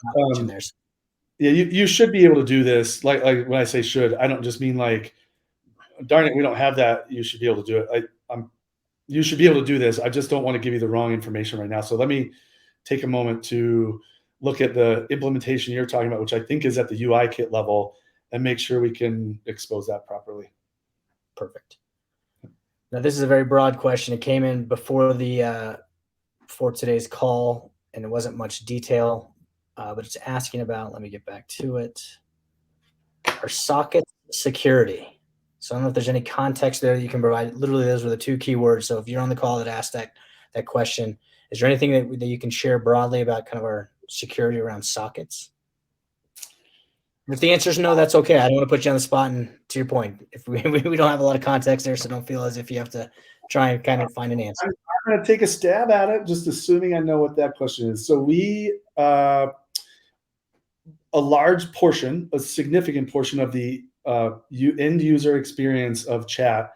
Not much in Um, there. yeah, you should be able to do this. Like when I say should, I don't just mean like, darn it, we don't have that. You should be able to do it. You should be able to do this. I just don't want to give you the wrong information right now. So let me take a moment to look at the implementation you're talking about, which I think is at the UI kit level, and make sure we can expose that properly. Perfect. Now, this is a very broad question. It came in before today's call, and it wasn't much detail, but it's asking about. Let me get back to it. Our socket security. So I don't know if there's any context there that you can provide. Literally, those were the two key words. So if you're on the call that asked that question, is there anything that you can share broadly about kind of our security around sockets? If the answer is no, that's okay. I don't want to put you on the spot. And to your point, if we don't have a lot of context there, so don't feel as if you have to try and kind of find an answer. I'm going to take a stab at it, just assuming I know what that question is. So a large portion, a significant portion of the end user experience of chat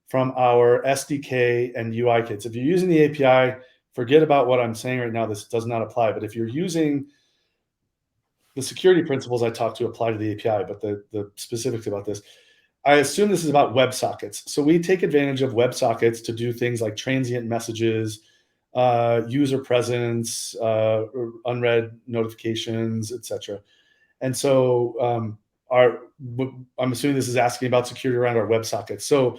from our SDK and UI kits. If you're using the API, forget about what I'm saying right now. This does not apply. But if you're using the security principles I talked to apply to the API, but the specifics about this, I assume this is about WebSockets. So we take advantage of WebSockets to do things like transient messages, user presence, unread notifications, etc. And so I'm assuming this is asking about security around our WebSockets. So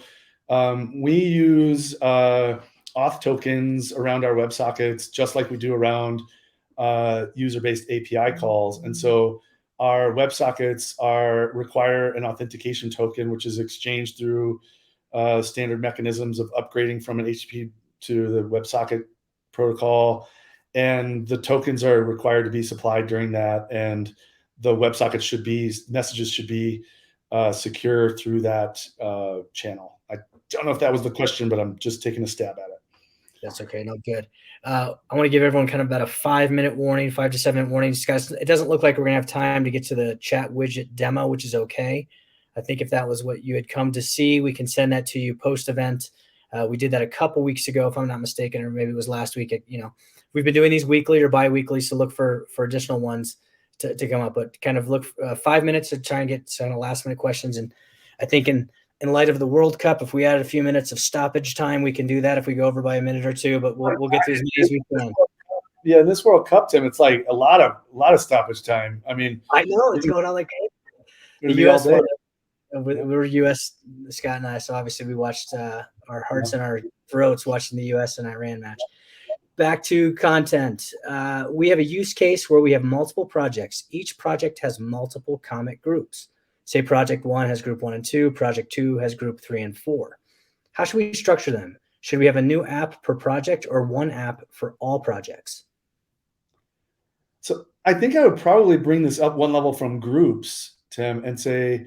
we use auth tokens around our WebSockets, just like we do around user-based API calls. And so our WebSockets require an authentication token, which is exchanged through standard mechanisms of upgrading from an HTTP to the WebSocket protocol. And the tokens are required to be supplied during that. And the WebSocket messages should be secure through that channel. I don't know if that was the question, but I'm just taking a stab at it. That's okay. No, good. I want to give everyone kind of about a 5-minute warning, 5 to 7 minute warning. Guys, it doesn't look like we're going to have time to get to the chat widget demo, which is okay. I think if that was what you had come to see, we can send that to you post event. We did that a couple weeks ago, if I'm not mistaken, or maybe it was last week. We've been doing these weekly or bi-weekly, so look for additional ones to come up. But kind of look 5 minutes to try and get some last minute questions. And I think in light of the World Cup, if we added a few minutes of stoppage time, we can do that if we go over by a minute or two, but we'll get through as many as we can. Yeah, in this World Cup, Tim, it's like a lot of stoppage time. I mean, I know it's going on like the U.S. We're U.S. Scott and I, so obviously we watched our hearts and our throats watching the U.S. and Iran match. Back to content. We have a use case where we have multiple projects. Each project has multiple comet groups. Say project 1 has group 1 and 2, project 2 has group 3 and 4. How should we structure them? Should we have a new app per project or one app for all projects? So I think I would probably bring this up one level from groups, Tim, and say,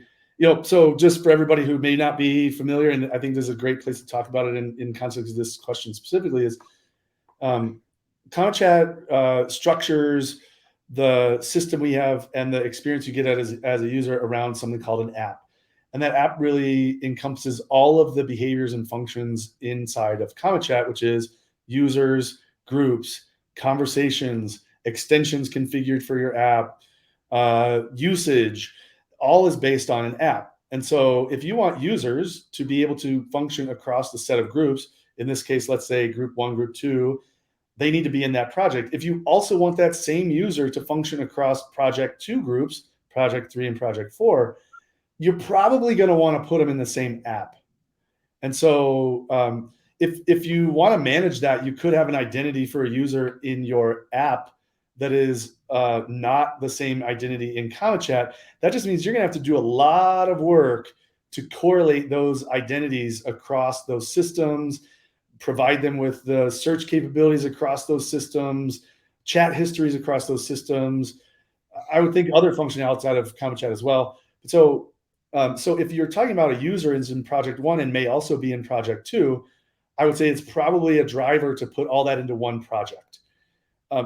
so just for everybody who may not be familiar, and I think this is a great place to talk about it in context of this question specifically, is CometChat structures the system we have and the experience you get as a user around something called an app. And that app really encompasses all of the behaviors and functions inside of CometChat, which is users, groups, conversations, extensions configured for your app, usage, all is based on an app. And so if you want users to be able to function across the set of groups, in this case, let's say group 1, group 2, they need to be in that project. If you also want that same user to function across project 2 groups, project 3 and project 4, you're probably going to want to put them in the same app. And so if you want to manage that, you could have an identity for a user in your app that is not the same identity in CometChat. That just means you're going to have to do a lot of work to correlate those identities across those systems, provide them with the search capabilities across those systems, chat histories across those systems. I would think other functionality outside of CometChat as well. So So if you're talking about a user is in project one and may also be in project two, I would say it's probably a driver to put all that into one project.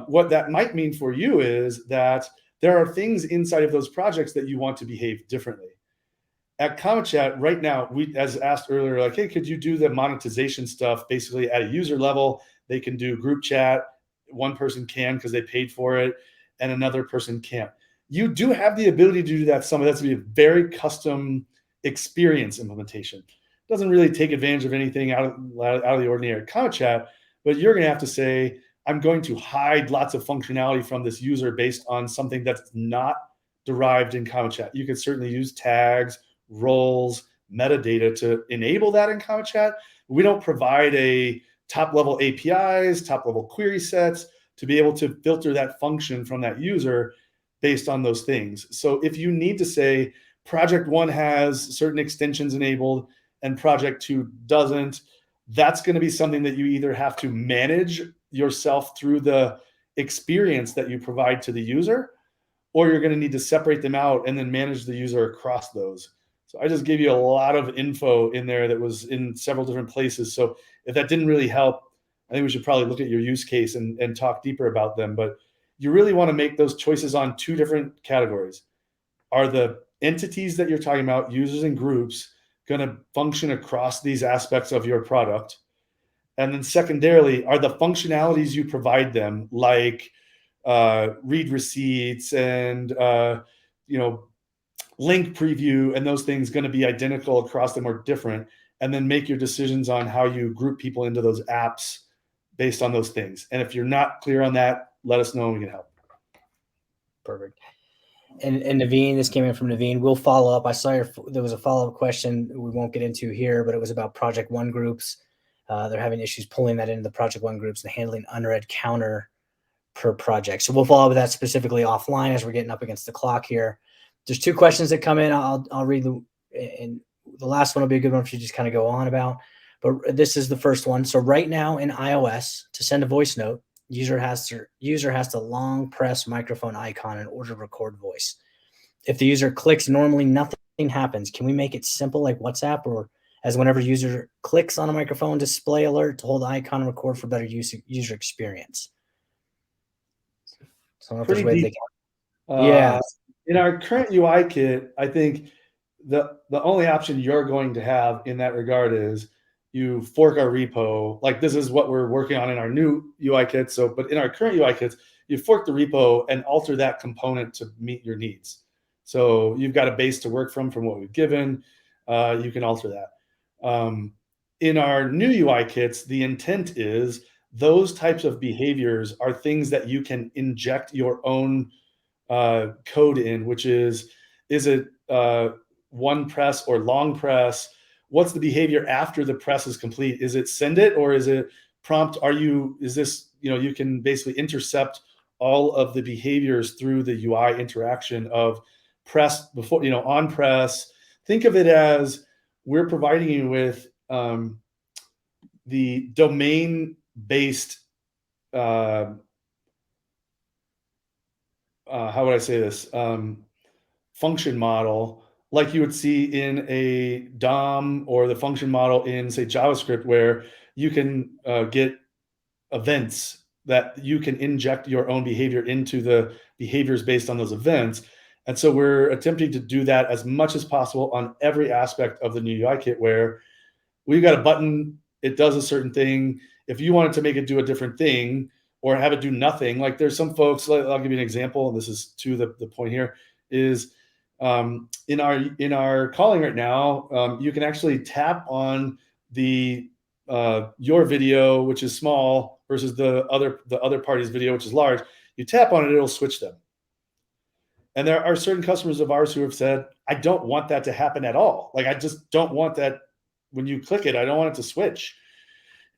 What that might mean for you is that there are things inside of those projects that you want to behave differently. At CometChat right now, we, as asked earlier, like, hey, could you do the monetization stuff basically at a user level? They can do group chat. One person can because they paid for it, and another person can't. You do have the ability to do that. Some of that's going to be a very custom experience implementation. It doesn't really take advantage of anything out of the ordinary at CometChat, but you're going to have to say, I'm going to hide lots of functionality from this user based on something that's not derived in CometChat. You could certainly use tags, roles, metadata to enable that in CometChat. We don't provide a top level APIs, top level query sets to be able to filter that function from that user based on those things. So if you need to say project one has certain extensions enabled and project two doesn't, that's going to be something that you either have to manage yourself through the experience that you provide to the user, or you're going to need to separate them out and then manage the user across those. So I just gave you a lot of info in there that was in several different places. So if that didn't really help, I think we should probably look at your use case and talk deeper about them. But you really want to make those choices on two different categories. Are the entities that you're talking about, users and groups, going to function across these aspects of your product? And then secondarily, are the functionalities you provide them, like read receipts and link preview and those things, going to be identical across them or different? And then make your decisions on how you group people into those apps based on those things. And if you're not clear on that, let us know and we can help. Perfect. And Naveen, this came in from Naveen. We'll follow up. I saw there was a follow-up question we won't get into here, but it was about Project One groups. They're having issues pulling that into the Project One groups and handling unread counter per project. So we'll follow up with that specifically offline as we're getting up against the clock here. There's two questions that come in. I'll read and the last one will be a good one for you to just kind of go on about. But this is the first one. So right now in iOS, to send a voice note, user has to long press microphone icon in order to record voice. If the user clicks, normally nothing happens. Can we make it simple like WhatsApp, or as whenever user clicks on a microphone, display alert to hold the icon and record for better user experience? So Pretty deep. Yeah. In our current UI kit, I think the only option you're going to have in that regard is you fork our repo. Like, this is what we're working on in our new UI kit. So, but in our current UI kits, you fork the repo and alter that component to meet your needs. So you've got a base to work from what we've given. You can alter that. In our new UI kits, the intent is those types of behaviors are things that you can inject your own code in, which is it one press or long press? What's the behavior after the press is complete? Is it send it, or is it prompt? Is this, you can basically intercept all of the behaviors through the UI interaction of press before, on press. Think of it as we're providing you with the domain based how would I say this? Function model, like you would see in a DOM, or the function model in, say, JavaScript, where you can get events that you can inject your own behavior into the behaviors based on those events. And so we're attempting to do that as much as possible on every aspect of the new UI kit, where we've got a button, it does a certain thing. If you wanted to make it do a different thing or have it do nothing, like there's some folks, I'll give you an example, and this is to the point here, is in our calling right now, you can actually tap on the your video, which is small, versus the other party's video, which is large. You tap on it, it'll switch them. And there are certain customers of ours who have said, I don't want that to happen at all. Like, I just don't want that. When you click it, I don't want it to switch.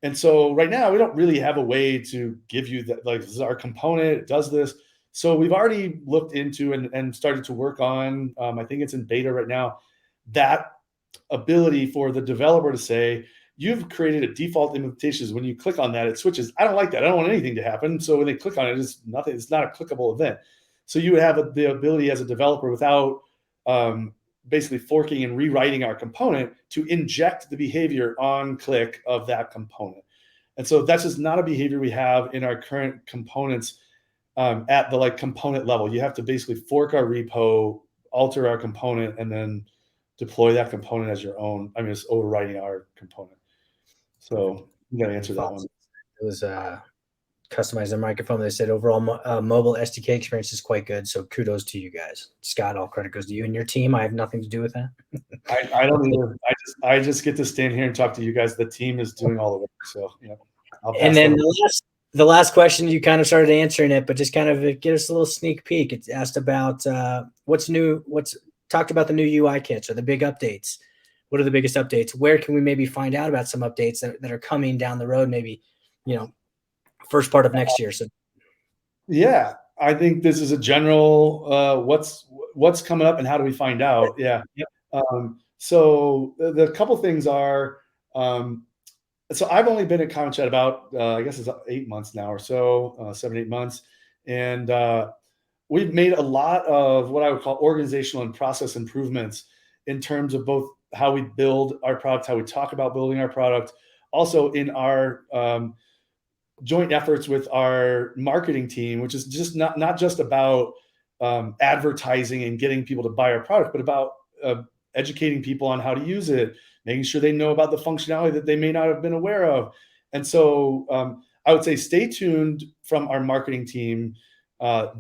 And so right now, we don't really have a way to give you that, like, this is our component, it does this. So we've already looked into and started to work on, I think it's in beta right now, that ability for the developer to say, you've created a default implementation. When you click on that, it switches. I don't like that. I don't want anything to happen. So when they click on it, it's nothing. It's not a clickable event. So you would have the ability as a developer, without basically forking and rewriting our component to inject the behavior on click of that component. And so that's just not a behavior we have in our current components at the like component level. You have to basically fork our repo, alter our component, and then deploy that component as your own. I mean, it's overriding our component. So you got to answer that one. It was customized their microphone. They said overall mobile SDK experience is quite good. So kudos to you guys. Scott, all credit goes to you and your team. I have nothing to do with that. I don't either. I just get to stand here and talk to you guys. The team is doing all the work. So yeah, I'll pass And then that. the last question, you kind of started answering it, but just kind of give us a little sneak peek. It's asked about what's new, talked about the new UI kits or the big updates. What are the biggest updates? Where can we maybe find out about some updates that are coming down the road? Maybe, first part of next year. So yeah, I think this is a general what's coming up and how do we find out? Yeah. Yep. So the couple things are so I've only been at CometChat about I guess it's 8 months now or so, 7-8 months, and we've made a lot of what I would call organizational and process improvements in terms of both how we build our product, how we talk about building our product, also in our joint efforts with our marketing team, which is just not just about advertising and getting people to buy our product, but about educating people on how to use it, making sure they know about the functionality that they may not have been aware of. And so I would say stay tuned from our marketing team.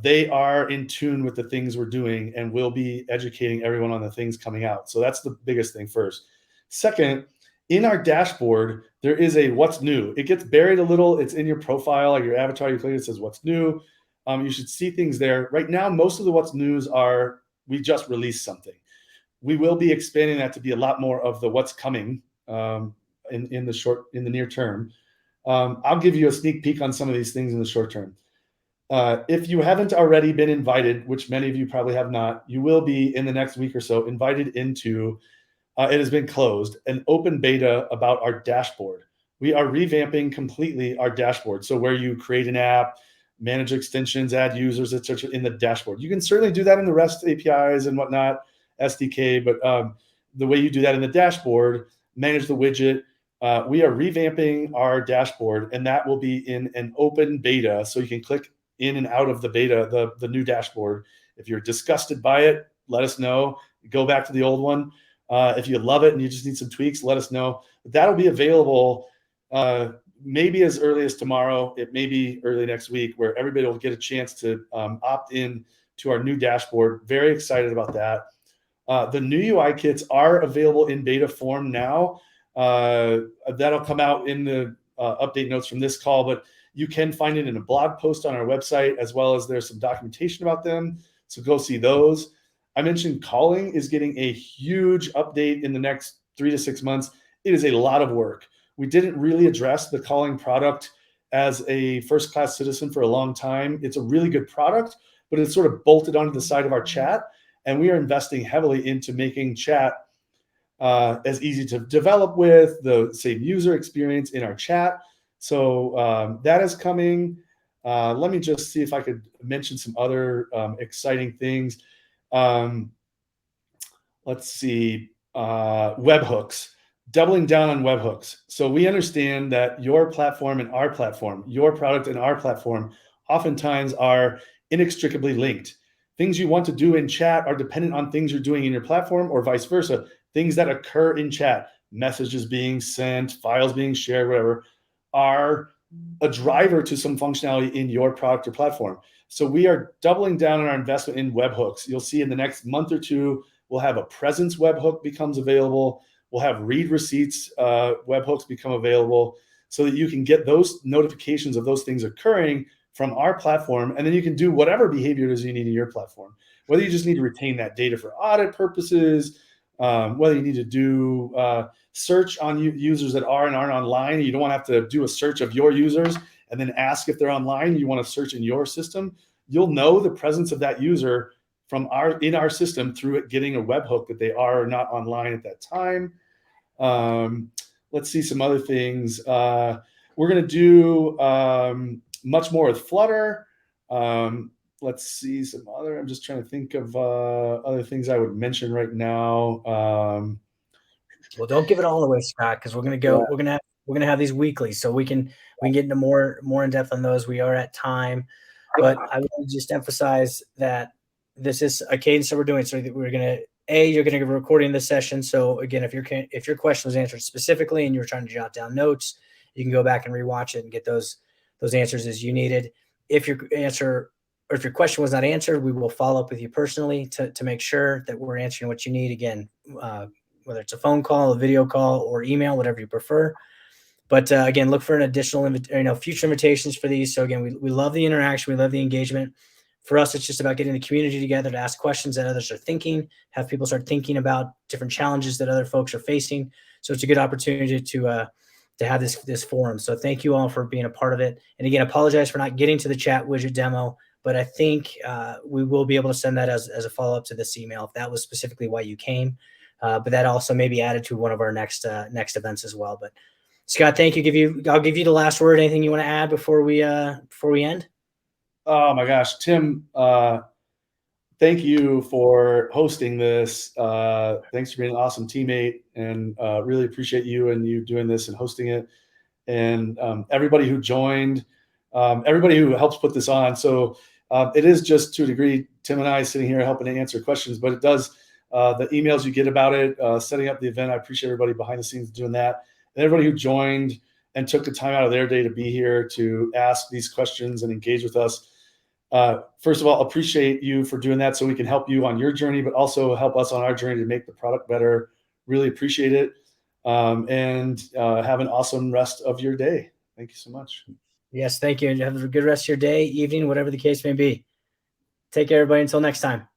They are in tune with the things we're doing, and we'll be educating everyone on the things coming out. So that's the biggest thing first. Second, in our dashboard, there is a what's new. It gets buried a little. It's in your profile, like your avatar. You click it, says what's new. You should see things there. Right now, most of the what's news are we just released something. We will be expanding that to be a lot more of the what's coming in the near term. I'll give you a sneak peek on some of these things in the short term. If you haven't already been invited, which many of you probably have not, you will be in the next week or so invited into it has been closed, an open beta about our dashboard. We are revamping completely our dashboard. So where you create an app, manage extensions, add users, etc., in the dashboard. You can certainly do that in the REST APIs and whatnot, SDK, but the way you do that in the dashboard, manage the widget. We are revamping our dashboard, and that will be in an open beta. So you can click in and out of the beta, the new dashboard. If you're disgusted by it, let us know. Go back to the old one. If you love it and you just need some tweaks, let us know. But that'll be available maybe as early as tomorrow. It may be early next week, where everybody will get a chance to opt in to our new dashboard. Very excited about that. The new UI kits are available in beta form now. That'll come out in the update notes from this call, but you can find it in a blog post on our website, as well as there's some documentation about them. So go see those. I mentioned calling is getting a huge update in the next 3 to 6 months. It is a lot of work. We didn't really address the calling product as a first-class citizen for a long time. It's a really good product, but it's sort of bolted onto the side of our chat. And we are investing heavily into making chat as easy to develop with, the same user experience in our chat. So that is coming. Let me just see if I could mention some other exciting things. Let's see, webhooks, doubling down on webhooks. So we understand that your platform and our platform, your product and our platform, oftentimes are inextricably linked. Things you want to do in chat are dependent on things you're doing in your platform, or vice versa. Things that occur in chat, messages being sent, files being shared, whatever, are a driver to some functionality in your product or platform. So we are doubling down on our investment in webhooks. You'll see in the next month or two, we'll have a presence webhook becomes available. We'll have read receipts webhooks become available, so that you can get those notifications of those things occurring from our platform. And then you can do whatever behavior it is you need in your platform, whether you just need to retain that data for audit purposes, whether you need to do search on users that are and aren't online. You don't want to have to do a search of your users and then ask if they're online. You want to search in your system. You'll know the presence of that user from in our system through it getting a webhook that they are or not online at that time. Let's see some other things. We're going to do much more with Flutter. let's see some other. I'm just trying to think of other things I would mention right now. Well, don't give it all away, Scott, because we're gonna go. Yeah. We're gonna have these weekly, so we can get into more in depth on those. We are at time, but I want to just emphasize that this is a cadence that we're doing. So that we're gonna you're gonna be recording this session. So again, if your question was answered specifically and you were trying to jot down notes, you can go back and rewatch it and get those answers as you needed. If your answer or if your question was not answered, we will follow up with you personally to make sure that we're answering what you need. Again, whether it's a phone call, a video call, or email, whatever you prefer. But again, look for an additional, future invitations for these. So again, we love the interaction, we love the engagement. For us, it's just about getting the community together to ask questions that others are thinking, have people start thinking about different challenges that other folks are facing. So it's a good opportunity to have this forum. So thank you all for being a part of it. And again, apologize for not getting to the chat widget demo, but I think we will be able to send that as a follow up to this email if that was specifically why you came. But that also may be added to one of our next events as well. But Scott, thank you. I'll give you the last word. Anything you want to add before we end? Oh my gosh, Tim, thank you for hosting this. Thanks for being an awesome teammate, and really appreciate you and you doing this and hosting it. And everybody who joined, everybody who helps put this on. So it is just to a degree, Tim and I sitting here helping to answer questions, but it does, the emails you get about it, setting up the event. I appreciate everybody behind the scenes doing that. And everybody who joined and took the time out of their day to be here to ask these questions and engage with us. First of all, appreciate you for doing that so we can help you on your journey, but also help us on our journey to make the product better. Really appreciate it. And have an awesome rest of your day. Thank you so much. Yes, thank you. And have a good rest of your day, evening, whatever the case may be. Take care, everybody. Until next time.